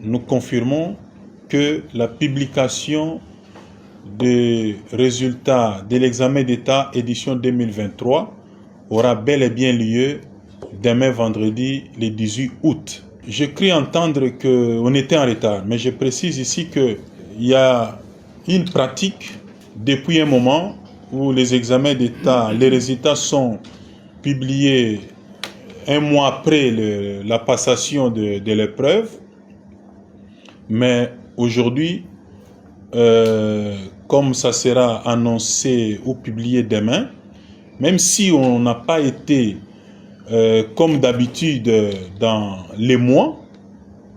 nous confirmons que la publication des résultats de l'examen d'État édition 2023 aura bel et bien lieu demain vendredi, le 18 août. Je cru entendre qu'on était en retard, mais je précise ici qu'il y a une pratique depuis un moment où les examens d'État, les résultats sont publiés un mois après la passation de l'épreuve. Mais aujourd'hui, comme ça sera annoncé ou publié demain, même si on n'a pas été comme d'habitude dans les mois,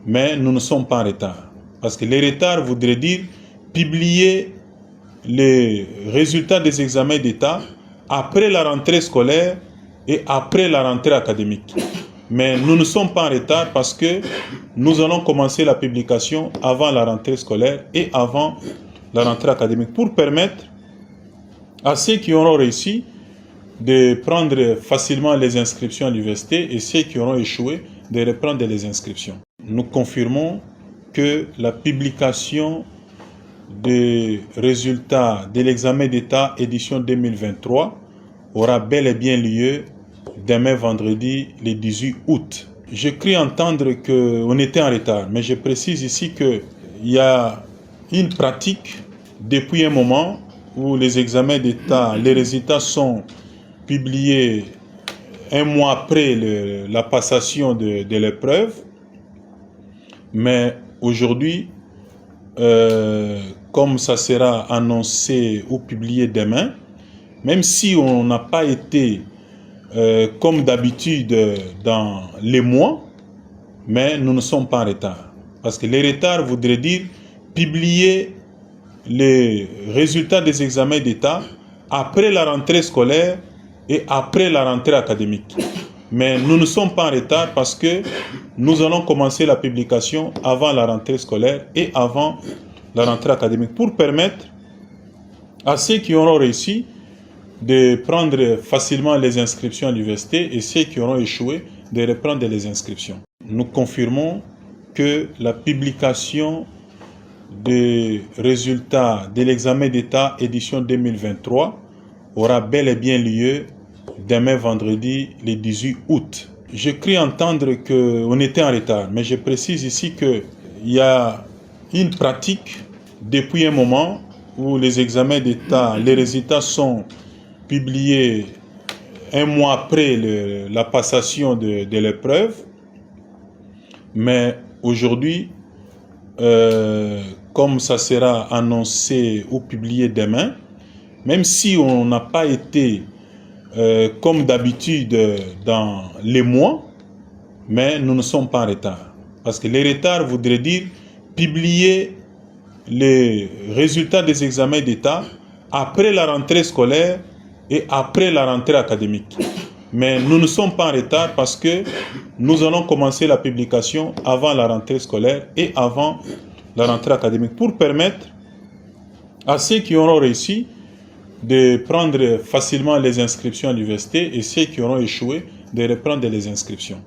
mais nous ne sommes pas en retard. Parce que les retards voudraient dire publier les résultats des examens d'État après la rentrée scolaire et après la rentrée académique. Mais nous ne sommes pas en retard parce que nous allons commencer la publication avant la rentrée scolaire et avant la rentrée académique pour permettre à ceux qui auront réussi de prendre facilement les inscriptions à l'université et ceux qui auront échoué de reprendre les inscriptions. Nous confirmons que la publication des résultats de l'examen d'État édition 2023 aura bel et bien lieu demain vendredi, le 18 août. Je cru entendre qu'on était en retard, mais je précise ici qu'il y a une pratique depuis un moment où les examens d'État, les résultats sont publiés un mois après la passation de l'épreuve. Mais aujourd'hui, comme ça sera annoncé ou publié demain, même si on n'a pas été comme d'habitude dans les mois, mais nous ne sommes pas en retard. Parce que les retards voudraient dire publier les résultats des examens d'État après la rentrée scolaire et après la rentrée académique. Mais nous ne sommes pas en retard parce que nous allons commencer la publication avant la rentrée scolaire et avant la rentrée académique pour permettre à ceux qui auront réussi de prendre facilement les inscriptions à l'université et ceux qui auront échoué de reprendre les inscriptions. Nous confirmons que la publication des résultats de l'examen d'État édition 2023 aura bel et bien lieu demain vendredi, le 18 août. Je cru entendre qu'on était en retard, mais je précise ici qu'il y a une pratique depuis un moment où les examens d'État, les résultats sont publiés un mois après la passation de l'épreuve. Mais aujourd'hui, comme ça sera annoncé ou publié demain, même si on n'a pas été comme d'habitude dans les mois, mais nous ne sommes pas en retard. Parce que les retards voudraient dire publier les résultats des examens d'État après la rentrée scolaire et après la rentrée académique. Mais nous ne sommes pas en retard parce que nous allons commencer la publication avant la rentrée scolaire et avant la rentrée académique pour permettre à ceux qui auront réussi de prendre facilement les inscriptions à l'université et ceux qui auront échoué de reprendre les inscriptions.